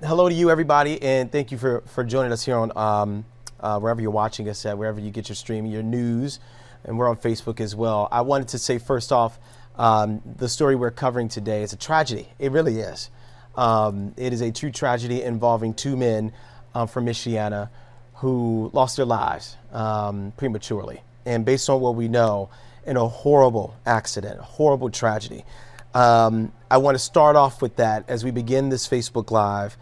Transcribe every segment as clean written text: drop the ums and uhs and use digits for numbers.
Hello to you, everybody, and thank you for joining us here on wherever you're watching us at, wherever you get your streaming, your news, and we're on Facebook as well. I wanted to say first off, the story we're covering today is a tragedy. It really is. It is a true tragedy involving two men from Michiana who lost their lives prematurely. And based on what we know, in a horrible accident, a horrible tragedy. I want to start off with that as we begin this Facebook Live.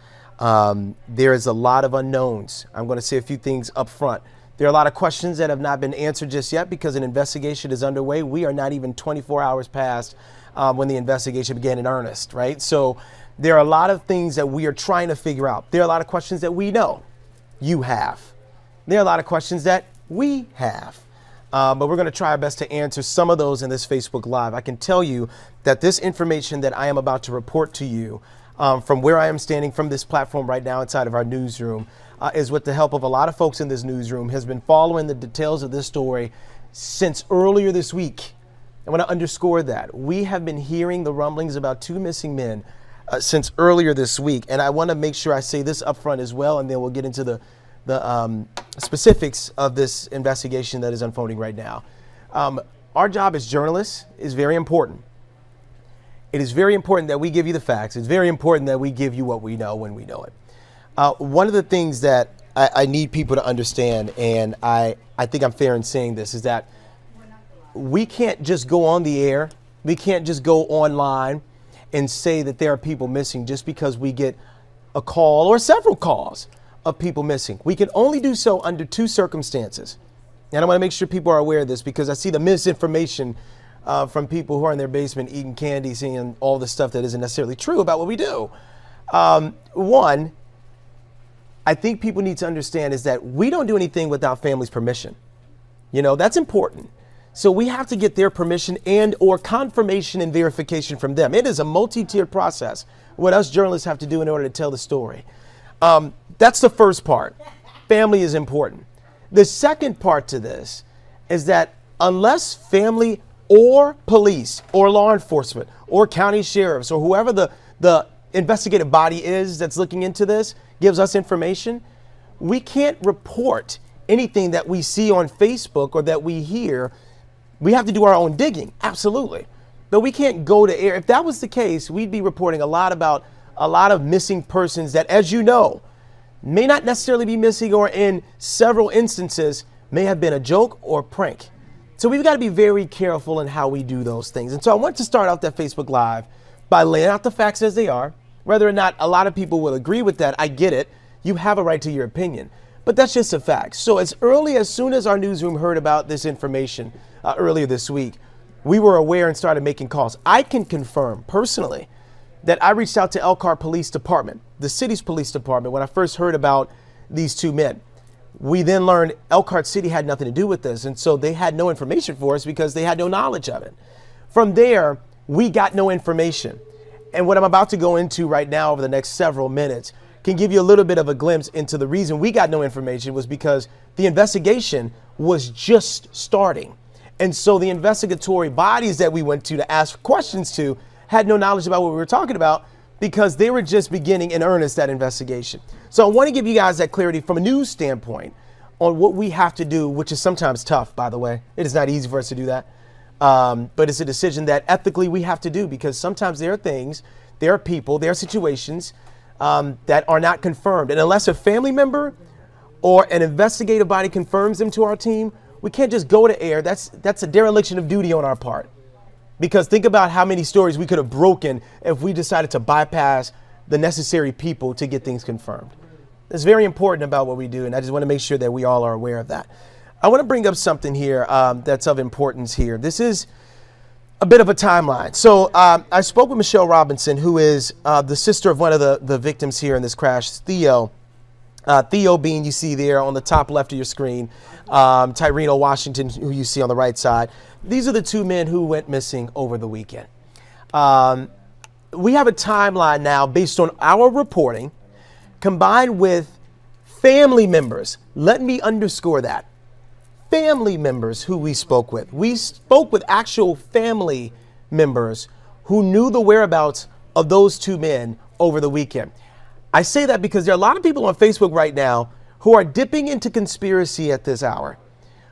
There is a lot of unknowns. I'm going to say a few things up front. There are a lot of questions that have not been answered just yet because an investigation is underway. We are not even 24 hours past when the investigation began in earnest, right? So there are a lot of things that we are trying to figure out. There are a lot of questions that we know you have. There are a lot of questions that we have. But we're going to try our best to answer some of those in this Facebook Live. I can tell you that this information that I am about to report to you from where I am standing from this platform right now inside of our newsroom is with the help of a lot of folks in this newsroom, has been following the details of this story since earlier this week. I want to underscore that. We have been hearing the rumblings about two missing men since earlier this week. And I want to make sure I say this up front as well, and then we'll get into the specifics of this investigation that is unfolding right now. Our job as journalists is very important. It is very important that we give you the facts. It's very important that we give you what we know when we know it. One of the things that I need people to understand, and I think I'm fair in saying this, is that we can't just go on the air. We can't just go online and say that there are people missing just because we get a call or several calls of people missing. We can only do so under two circumstances. And I want to make sure people are aware of this because I see the misinformation from people who are in their basement eating candy, seeing all the stuff that isn't necessarily true about what we do. One, I think people need to understand is that we don't do anything without family's permission. You know, that's important. So we have to get their permission and or confirmation and verification from them. It is a multi-tiered process, what us journalists have to do in order to tell the story. That's the first part. Family is important. The second part to this is that unless family or police or law enforcement or county sheriffs or whoever the investigative body is that's looking into this gives us information, we can't report anything that we see on Facebook or that we hear. We have to do our own digging, absolutely. But we can't go to air. If that was the case, we'd be reporting a lot about a lot of missing persons that, as you know, may not necessarily be missing or in several instances may have been a joke or prank. So we've got to be very careful in how we do those things. And so I want to start out that Facebook Live by laying out the facts as they are. Whether or not a lot of people will agree with that, I get it. You have a right to your opinion. But that's just a fact. So as soon as our newsroom heard about this information earlier this week, we were aware and started making calls. I can confirm personally that I reached out to Elkhart Police Department, the city's police department, when I first heard about these two men. We then learned Elkhart City had nothing to do with this, and so they had no information for us because they had no knowledge of it. From there, we got no information. And what I'm about to go into right now over the next several minutes can give you a little bit of a glimpse into the reason we got no information was because the investigation was just starting. And so the investigatory bodies that we went to ask questions to had no knowledge about what we were talking about because they were just beginning in earnest that investigation. So I want to give you guys that clarity from a news standpoint on what we have to do, which is sometimes tough, by the way. It is not easy for us to do that. But it's a decision that ethically we have to do because sometimes there are things, there are people, there are situations that are not confirmed. And unless a family member or an investigative body confirms them to our team, we can't just go to air. That's a dereliction of duty on our part. Because think about how many stories we could have broken if we decided to bypass the necessary people to get things confirmed. It's very important about what we do, and I just want to make sure that we all are aware of that. I want to bring up something here that's of importance here. This is a bit of a timeline. So I spoke with Michelle Robinson, who is the sister of one of the victims here in this crash, Theo. Theo Bean, you see there on the top left of your screen, Tyreno Washington, who you see on the right side. These are the two men who went missing over the weekend. We have a timeline now based on our reporting combined with family members. Let me underscore that. Family members who we spoke with. We spoke with actual family members who knew the whereabouts of those two men over the weekend. I say that because there are a lot of people on Facebook right now who are dipping into conspiracy at this hour,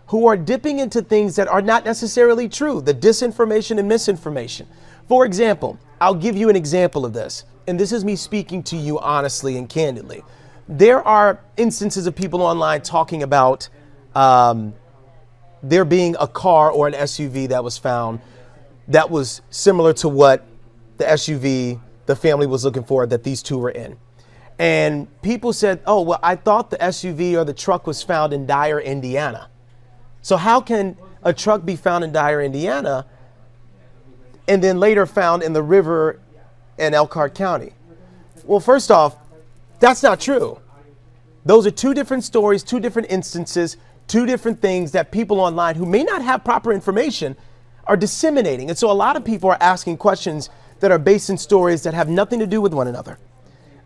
who are dipping into things that are not necessarily true, the disinformation and misinformation. For example, I'll give you an example of this, and this is me speaking to you honestly and candidly. There are instances of people online talking about there being a car or an SUV that was found that was similar to what the SUV the family was looking for that these two were in. And people said, oh, well, I thought the SUV or the truck was found in Dyer, Indiana. So how can a truck be found in Dyer, Indiana, and then later found in the river in Elkhart County? Well, first off, that's not true. Those are two different stories, two different instances, two different things that people online who may not have proper information are disseminating. And so a lot of people are asking questions that are based in stories that have nothing to do with one another.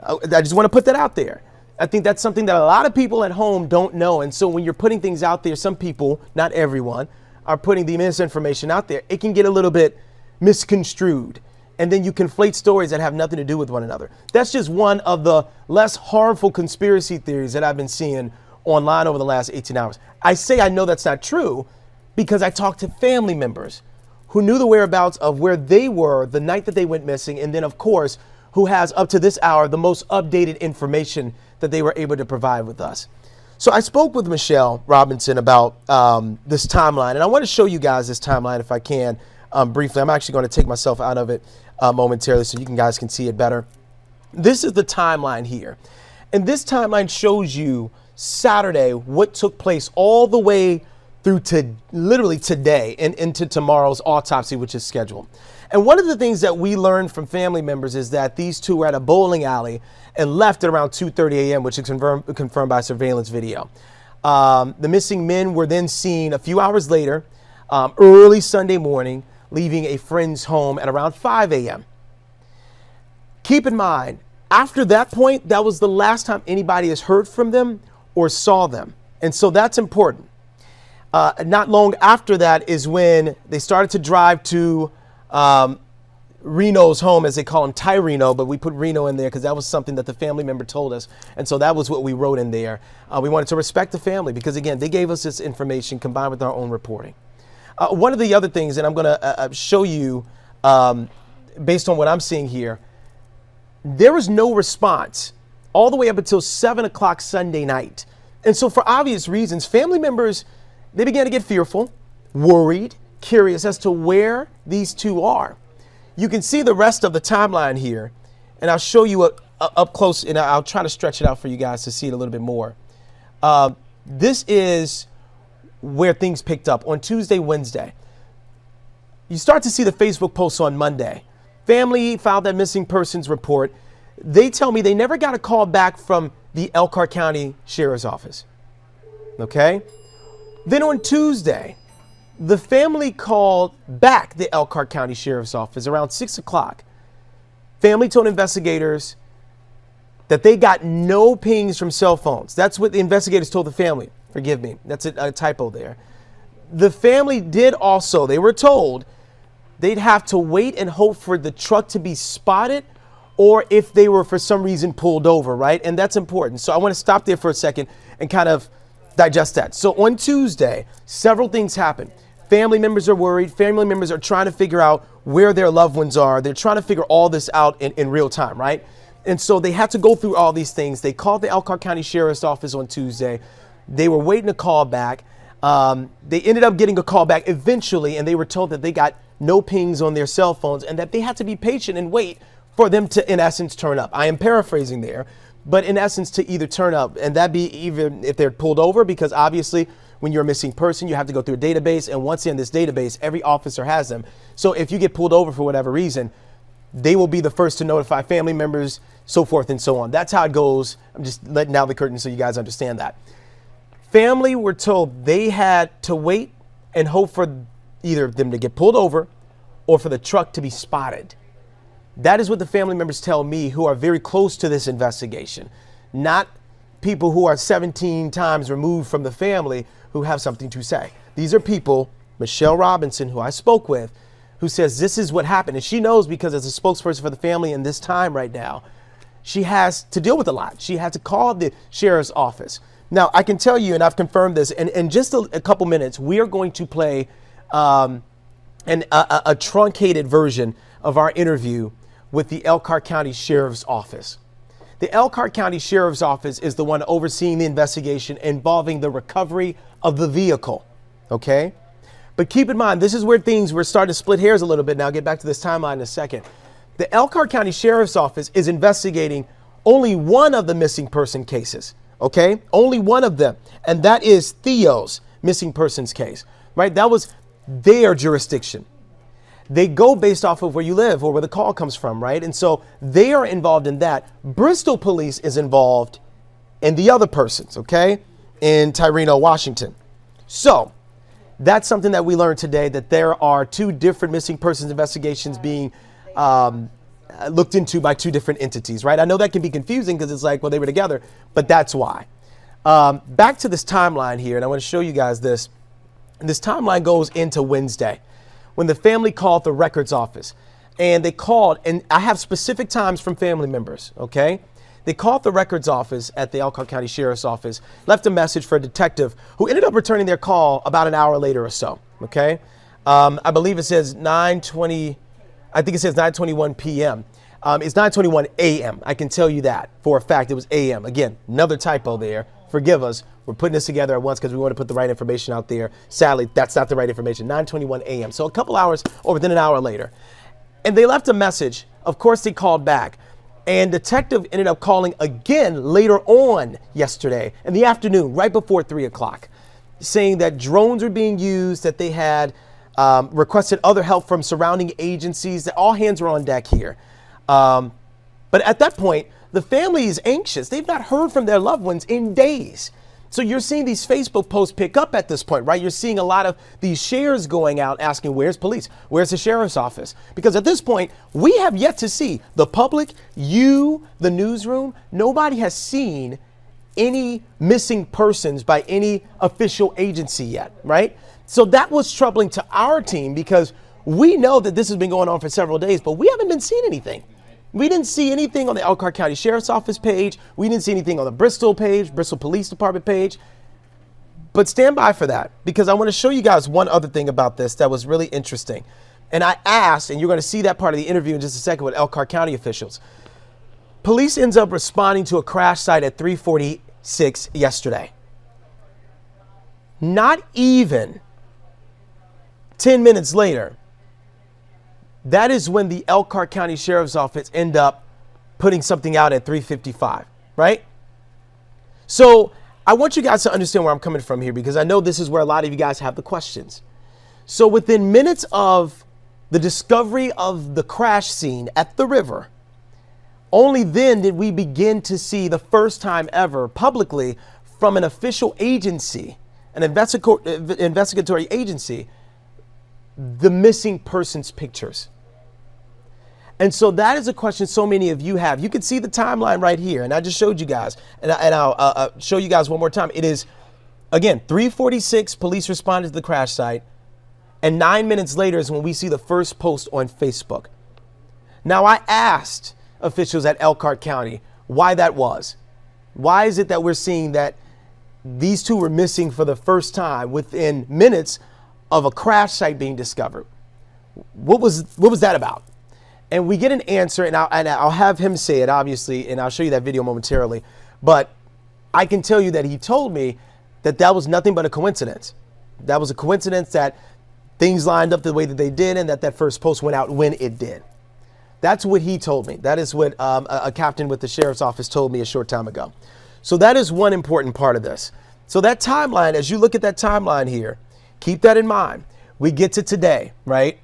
I just want to put that out there. I think that's something that a lot of people at home don't know. And so when you're putting things out there, some people, not everyone, are putting the misinformation out there. It can get a little bit misconstrued. And then you conflate stories that have nothing to do with one another. That's just one of the less harmful conspiracy theories that I've been seeing online over the last 18 hours. I say I know that's not true because I talked to family members who knew the whereabouts of where they were the night that they went missing. And then, of course, who has up to this hour the most updated information that they were able to provide with us. So I spoke with Michelle Robinson about this timeline, and I want to show you guys this timeline if I can briefly. I'm actually going to take myself out of it momentarily so you guys can see it better. This is the timeline here, and this timeline shows you Saturday what took place all the way through to literally today and into tomorrow's autopsy, which is scheduled. And one of the things that we learned from family members is that these two were at a bowling alley and left at around 2:30 a.m., which is confirmed by surveillance video. The missing men were then seen a few hours later, early Sunday morning, leaving a friend's home at around 5 a.m. Keep in mind, after that point, that was the last time anybody has heard from them or saw them. And so that's important. Not long after that is when they started to drive to Reno's home, as they call him, Tyreno, but we put Reno in there because that was something that the family member told us. And so that was what we wrote in there. We wanted to respect the family because, again, they gave us this information combined with our own reporting. One of the other things, and I'm going to show you based on what I'm seeing here, there was no response all the way up until 7 o'clock Sunday night. And so for obvious reasons, family members, they began to get fearful, worried, curious as to where these two are. You can see the rest of the timeline here, and I'll show you up close, and I'll try to stretch it out for you guys to see it a little bit more. This is where things picked up on Tuesday, Wednesday. You start to see the Facebook posts on Monday. Family filed that missing persons report. They tell me they never got a call back from the Elkhart County Sheriff's Office. Okay? Then on Tuesday, the family called back the Elkhart County Sheriff's Office around 6 o'clock. Family told investigators that they got no pings from cell phones. That's what the investigators told the family. Forgive me, that's a typo there. The family did also, they were told they'd have to wait and hope for the truck to be spotted or if they were for some reason pulled over, right? And that's important. So I want to stop there for a second and kind of digest that. So on Tuesday, several things happened. Family members are worried. Family members are trying to figure out where their loved ones are. They're trying to figure all this out in real time, right? And so they had to go through all these things. They called the Elkhart County Sheriff's Office on Tuesday. They were waiting a call back. They ended up getting a call back eventually, and they were told that they got no pings on their cell phones and that they had to be patient and wait for them to, in essence, turn up. I am paraphrasing there, but in essence, to either turn up, and that be even if they're pulled over, because obviously when you're a missing person, you have to go through a database, and once in this database, every officer has them. So if you get pulled over for whatever reason, they will be the first to notify family members, so forth and so on. That's how it goes. I'm just letting down the curtain so you guys understand that. Family were told they had to wait and hope for either them to get pulled over or for the truck to be spotted. That is what the family members tell me, who are very close to this investigation, not people who are 17 times removed from the family who have something to say. These are people, Michelle Robinson, who I spoke with, who says this is what happened. And she knows because as a spokesperson for the family in this time right now, she has to deal with a lot. She had to call the sheriff's office. Now, I can tell you, and I've confirmed this, and in just a couple minutes, we are going to play a truncated version of our interview with the Elkhart County Sheriff's Office. The Elkhart County Sheriff's Office is the one overseeing the investigation involving the recovery of the vehicle, okay? But keep in mind, this is where we're starting to split hairs a little bit now. I'll get back to this timeline in a second. The Elkhart County Sheriff's Office is investigating only one of the missing person cases, okay? Only one of them, and that is Theo's missing persons case, right? That was their jurisdiction. They go based off of where you live or where the call comes from, right? And so they are involved in that. Bristol Police is involved in the other persons, okay? In Tyreno, Washington. So that's something that we learned today, that there are two different missing persons investigations being looked into by two different entities, right? I know that can be confusing because it's like, well, they were together, but that's why. Back to this timeline here, and I want to show you guys this. This timeline goes into Wednesday when the family called the records office, and they called, and I have specific times from family members, okay? They called the records office at the Elkhart County Sheriff's Office, left a message for a detective who ended up returning their call about an hour later or so, okay? I believe it says 9:20, I think it says 9:21 p.m. It's 9:21 a.m. I can tell you that for a fact. It was a.m. Again, another typo there. Forgive us. We're putting this together at once because we want to put the right information out there. Sadly, that's not the right information. 9:21 a.m. So a couple hours or within an hour later. And they left a message. Of course, they called back. And detective ended up calling again later on yesterday in the afternoon, right before 3 o'clock, saying that drones were being used, that they had requested other help from surrounding agencies, that all hands were on deck here. But at that point, the family is anxious. They've not heard from their loved ones in days. So you're seeing these Facebook posts pick up at this point, right? You're seeing a lot of these shares going out asking, where's police? Where's the sheriff's office? Because at this point, we have yet to see the public, you, the newsroom, nobody has seen any missing persons by any official agency yet, right? So that was troubling to our team because we know that this has been going on for several days, but we haven't been seeing anything. We didn't see anything on the Elkhart County Sheriff's Office page. We didn't see anything on the Bristol page, Bristol Police Department page. But stand by for that because I want to show you guys one other thing about this that was really interesting. And I asked, and you're going to see that part of the interview in just a second with Elkhart County officials. Police ends up responding to a crash site at 3:46 yesterday. Not even 10 minutes later, that is when the Elkhart County Sheriff's Office end up putting something out at 3:55, right? So I want you guys to understand where I'm coming from here because I know this is where a lot of you guys have the questions. So within minutes of the discovery of the crash scene at the river, only then did we begin to see the first time ever publicly from an official agency, an investigatory agency, the missing persons pictures. And so that is a question so many of you have. You can see the timeline right here, and I just showed you guys, and I'll show you guys one more time. It is, again, 3:46, police responded to the crash site, and 9 minutes later is when we see the first post on Facebook. Now, I asked officials at Elkhart County why that was. Why is it that we're seeing that these two were missing for the first time within minutes of a crash site being discovered? What was that about? And we get an answer, and I'll have him say it, obviously, and I'll show you that video momentarily. But I can tell you that he told me that that was nothing but a coincidence. That was a coincidence that things lined up the way that they did and that first post went out when it did. That's what he told me. That is what a captain with the sheriff's office told me a short time ago. So that is one important part of this. So that timeline, as you look at that timeline here, keep that in mind. We get to today, right?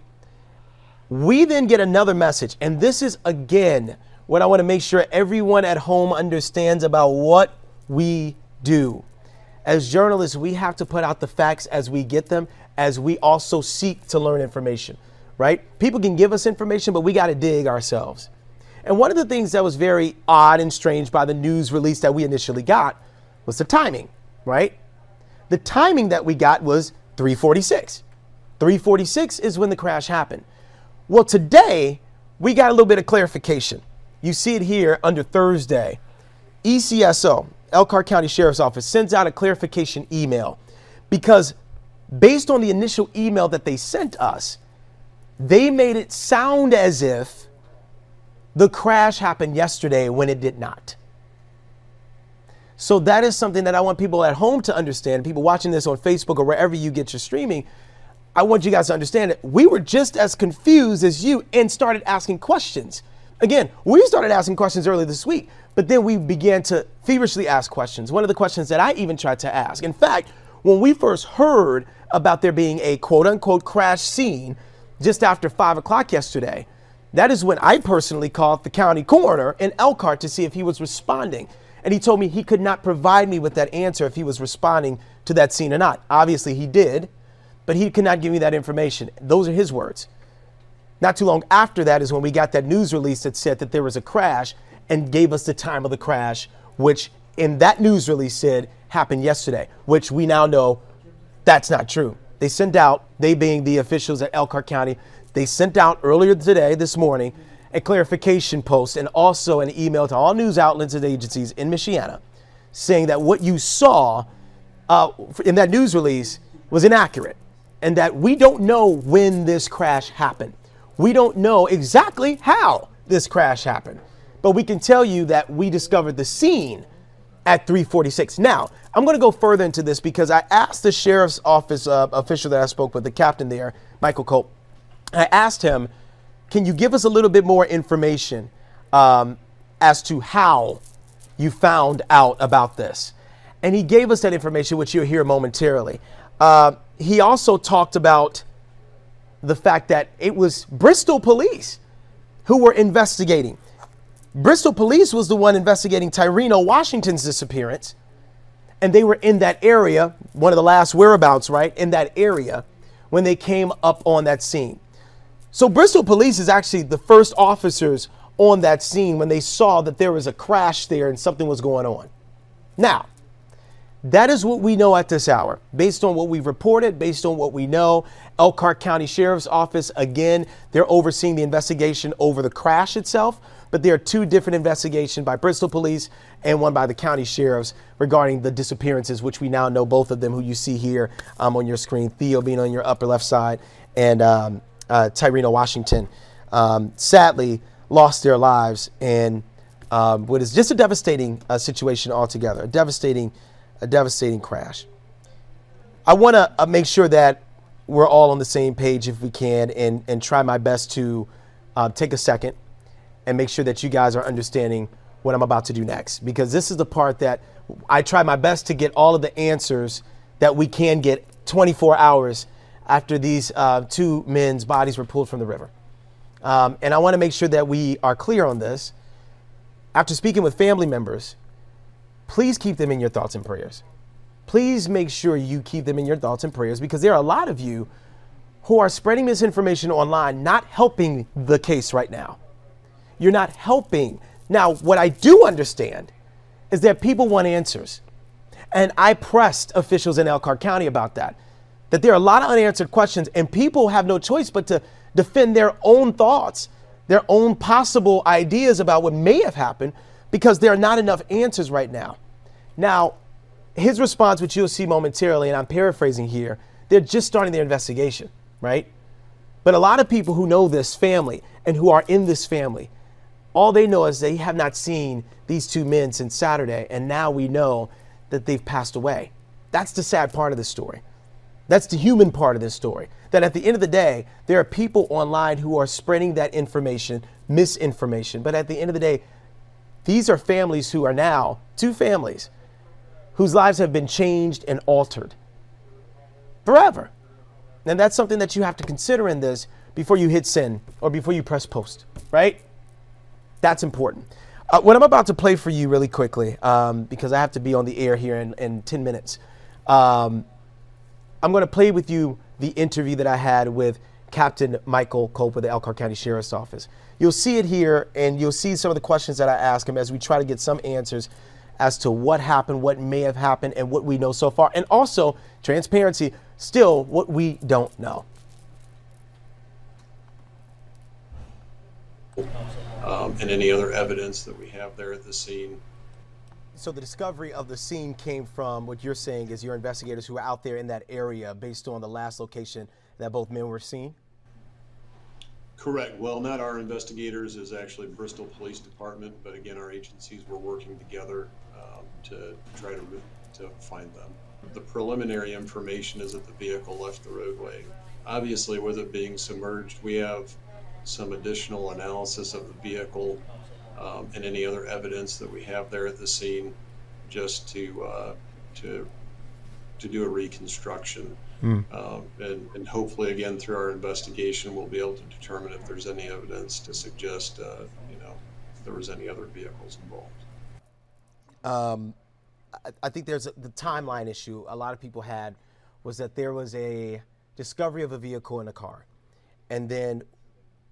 We then get another message. And this is, again, what I want to make sure everyone at home understands about what we do. As journalists, we have to put out the facts as we get them, as we also seek to learn information, right? People can give us information, but we got to dig ourselves. And one of the things that was very odd and strange by the news release that we initially got was the timing, right? The timing that we got was 3:46. 3:46 is when the crash happened. Well, today we got a little bit of clarification. You see it here under Thursday. ECSO, Elkhart County Sheriff's Office, sends out a clarification email because based on the initial email that they sent us, they made it sound as if the crash happened yesterday when it did not. So that is something that I want people at home to understand, people watching this on Facebook or wherever you get your streaming. I want you guys to understand that we were just as confused as you and started asking questions. Again, we started asking questions earlier this week, but then we began to feverishly ask questions. One of the questions that I even tried to ask. In fact, when we first heard about there being a quote unquote crash scene just after 5 o'clock yesterday, that is when I personally called the county coroner in Elkhart to see if he was responding. And he told me he could not provide me with that answer if he was responding to that scene or not. Obviously he did, but he could not give me that information. Those are his words. Not too long after that is when we got that news release that said that there was a crash and gave us the time of the crash, which in that news release said happened yesterday, which we now know that's not true. They sent out, they being the officials at Elkhart County, they sent out earlier today, this morning, a clarification post and also an email to all news outlets and agencies in Michiana saying that what you saw in that news release was inaccurate and that we don't know when this crash happened. We don't know exactly how this crash happened, but we can tell you that we discovered the scene at 3:46. Now, I'm going to go further into this because I asked the sheriff's office official that I spoke with, the captain there, Michael Cope. I asked him, can you give us a little bit more information as to how you found out about this? And he gave us that information, which you'll hear momentarily. He also talked about the fact that it was Bristol police who were investigating. Bristol police was the one investigating Tyreno Washington's disappearance. And they were in that area, one of the last whereabouts, right, in that area when they came up on that scene. So Bristol police is actually the first officers on that scene when they saw that there was a crash there and something was going on. Now, that is what we know at this hour, based on what we've reported, based on what we know. Elkhart County Sheriff's Office, again, they're overseeing the investigation over the crash itself, but there are two different investigations by Bristol Police and one by the county sheriffs regarding the disappearances, which we now know both of them, who you see here on your screen, Theo being on your upper left side and Tyreno Washington, sadly lost their lives in what is just a devastating situation altogether, a devastating crash. I want to make sure that we're all on the same page if we can, and try my best to take a second and make sure that you guys are understanding what I'm about to do next, because this is the part that I try my best to get all of the answers that we can get 24 hours after these two men's bodies were pulled from the river. And I want to make sure that we are clear on this. After speaking with family members, please keep them in your thoughts and prayers. Please make sure you keep them in your thoughts and prayers, because there are a lot of you who are spreading misinformation online, not helping the case right now. You're not helping. Now, what I do understand is that people want answers. And I pressed officials in Elkhart County about that there are a lot of unanswered questions, and people have no choice but to defend their own thoughts, their own possible ideas about what may have happened, because there are not enough answers right now. Now, his response, which you'll see momentarily, and I'm paraphrasing here, they're just starting their investigation, right? But a lot of people who know this family and who are in this family, all they know is they have not seen these two men since Saturday, and now we know that they've passed away. That's the sad part of this story. That's the human part of this story. That at the end of the day, there are people online who are spreading that information, misinformation. But at the end of the day, these are families who are now, two families, whose lives have been changed and altered forever. And that's something that you have to consider in this before you hit send or before you press post, right? That's important. What I'm about to play for you really quickly, because I have to be on the air here in 10 minutes. I'm going to play with you the interview that I had with Captain Michael Cope of the Elkhart County Sheriff's Office. You'll see it here, and you'll see some of the questions that I ask him as we try to get some answers as to what happened, what may have happened, and what we know so far. And also, transparency, still what we don't know. and any other evidence that we have there at the scene. So the discovery of the scene came from what you're saying is your investigators who were out there in that area based on the last location that both men were seen? Correct. Well, not our investigators, is actually Bristol Police Department, but again, our agencies were working together to try to find them. The preliminary information is that the vehicle left the roadway. Obviously, with it being submerged, we have some additional analysis of the vehicle and any other evidence that we have there at the scene, just to to do a reconstruction. And hopefully, again, through our investigation, we'll be able to determine if there's any evidence to suggest, there was any other vehicles involved. I think there's the timeline issue a lot of people had was that there was a discovery of a vehicle in a car. And then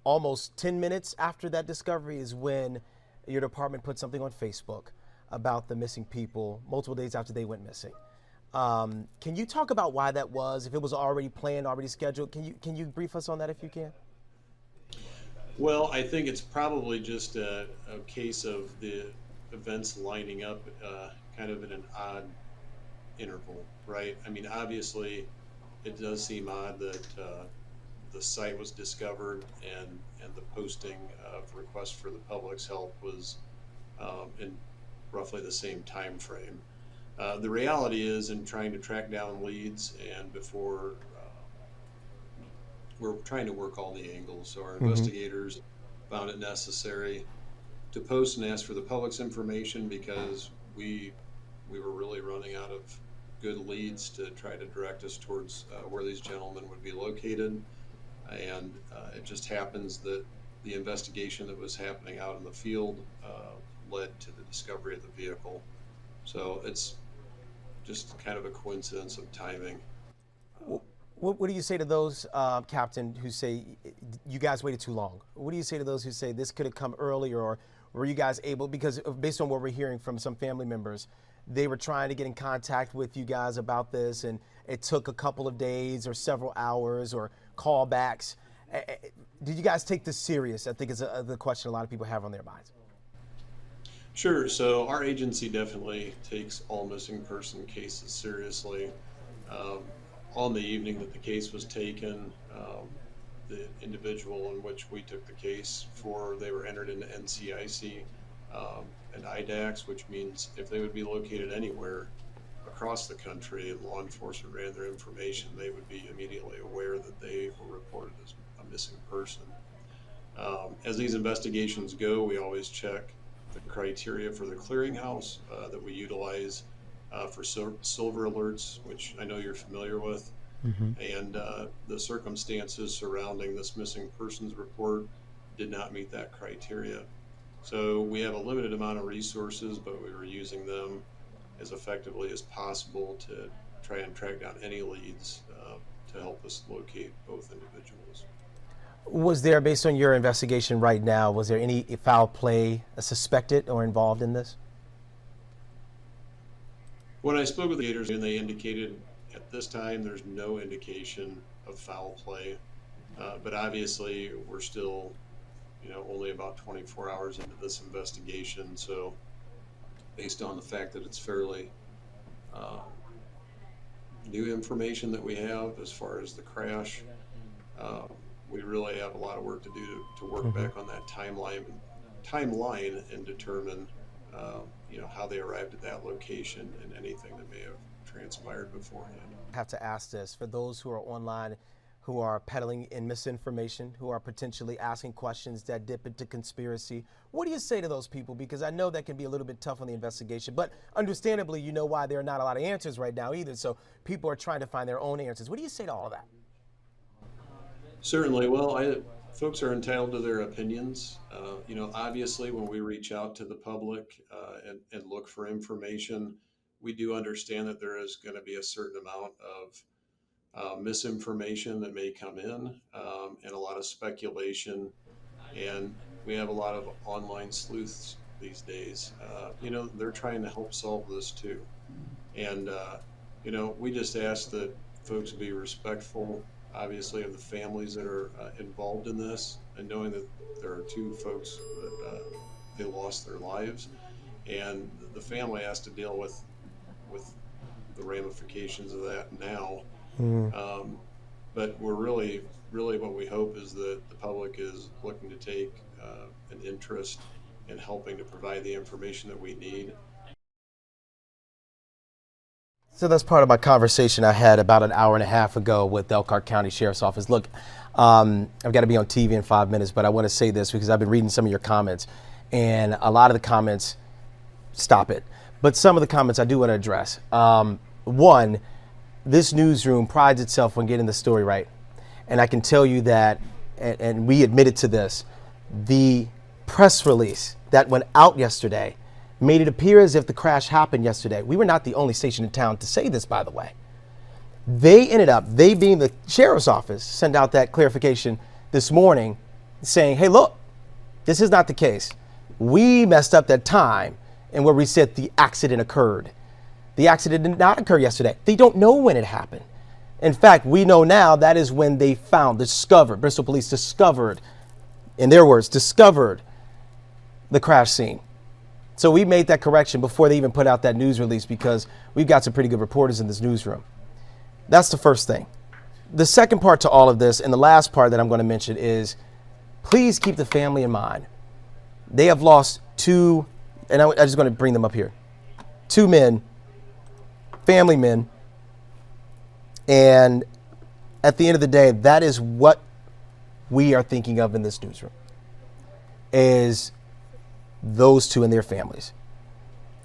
almost 10 minutes after that discovery is when your department put something on Facebook about the missing people multiple days after they went missing. Can you talk about why that was? If it was already planned, already scheduled, can you brief us on that if you can? Well, I think it's probably just a case of the events lining up kind of in an odd interval, right? I mean, obviously, it does seem odd that the site was discovered and the posting of request for the public's help was in roughly the same time frame. The reality is, in trying to track down leads and before we're trying to work all the angles, so our investigators found it necessary to post and ask for the public's information because we were really running out of good leads to try to direct us towards where these gentlemen would be located. And it just happens that the investigation that was happening out in the field led to the discovery of the vehicle. So it's just kind of a coincidence of timing. What do you say to those, Captain, who say you guys waited too long? What do you say to those who say this could have come earlier, or were you guys able, because based on what we're hearing from some family members, they were trying to get in contact with you guys about this and it took a couple of days or several hours or callbacks. Did you guys take this serious? I think is the question a lot of people have on their minds. Sure. So our agency definitely takes all missing person cases seriously. On the evening that the case was taken, the individual in which we took the case for, they were entered into NCIC and IDAX, which means if they would be located anywhere across the country and law enforcement ran their information, they would be immediately aware that they were reported as a missing person. As these investigations go, we always check the criteria for the clearinghouse that we utilize for silver alerts, which I know you're familiar with, and the circumstances surrounding this missing persons report did not meet that criteria. So we have a limited amount of resources, but we were using them as effectively as possible to try and track down any leads to help us locate both individuals. Was there, based on your investigation right now, was there any foul play suspected or involved in this? When I spoke with the gators, and they indicated at this time there's no indication of foul play, but obviously we're still, only about 24 hours into this investigation. So, based on the fact that it's fairly new information that we have as far as the crash, we really have a lot of work to do to work back on that timeline and determine how they arrived at that location and anything that may have transpired beforehand. I have to ask this for those who are online who are peddling in misinformation, who are potentially asking questions that dip into conspiracy. What do you say to those people? Because I know that can be a little bit tough on the investigation, but understandably, you know why there are not a lot of answers right now either. So people are trying to find their own answers. What do you say to all of that? Certainly. Well, folks are entitled to their opinions. Obviously, when we reach out to the public and look for information, we do understand that there is going to be a certain amount of misinformation that may come in and a lot of speculation. And we have a lot of online sleuths these days. They're trying to help solve this too. And, we just ask that folks be respectful obviously, of the families that are involved in this, and knowing that there are two folks that they lost their lives, and the family has to deal with the ramifications of that now. But we're really what we hope is that the public is looking to take an interest in helping to provide the information that we need. So that's part of my conversation I had about an hour and a half ago with Elkhart County Sheriff's Office. Look, I've got to be on TV in 5 minutes, but I want to say this because I've been reading some of your comments, and a lot of the comments, stop it. But some of the comments I do want to address. One, this newsroom prides itself on getting the story right. And I can tell you that, and we admitted to this, the press release that went out yesterday made it appear as if the crash happened yesterday. We were not the only station in town to say this, by the way. They being the sheriff's office, sent out that clarification this morning saying, hey, look, this is not the case. We messed up that time and where we said the accident occurred. The accident did not occur yesterday. They don't know when it happened. In fact, we know now that is when they discovered, Bristol police discovered, in their words, discovered the crash scene. So we made that correction before they even put out that news release because we've got some pretty good reporters in this newsroom. That's the first thing. The second part to all of this, and the last part that I'm going to mention, is please keep the family in mind. They have lost two, and I'm just going to bring them up here, two men, family men, and at the end of the day, that is what we are thinking of in this newsroom, is those two and their families.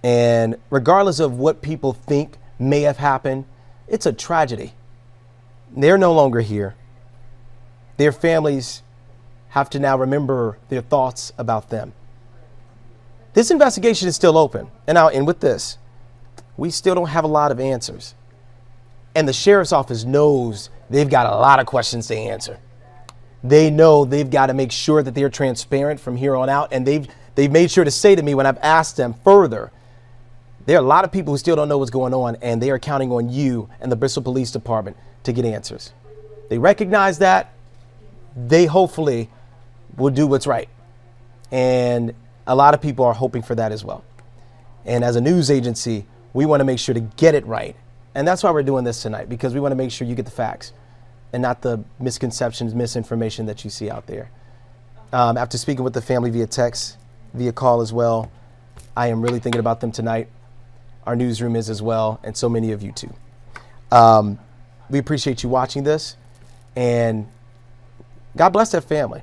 And regardless of what people think may have happened, it's a tragedy. They're no longer here. Their families have to now remember their thoughts about them. This investigation is still open. And I'll end with this. We still don't have a lot of answers. And the sheriff's office knows they've got a lot of questions to answer. They know they've got to make sure that they're transparent from here on out. And they've made sure to say to me when I've asked them further, there are a lot of people who still don't know what's going on, and they are counting on you and the Bristol Police Department to get answers. They recognize that. They hopefully will do what's right. And a lot of people are hoping for that as well. And as a news agency, we want to make sure to get it right. And that's why we're doing this tonight, because we want to make sure you get the facts and not the misconceptions, misinformation that you see out there. After speaking with the family via text, via call as well, I am really thinking about them tonight. Our newsroom is as well, and so many of you too. We appreciate you watching this, and God bless that family.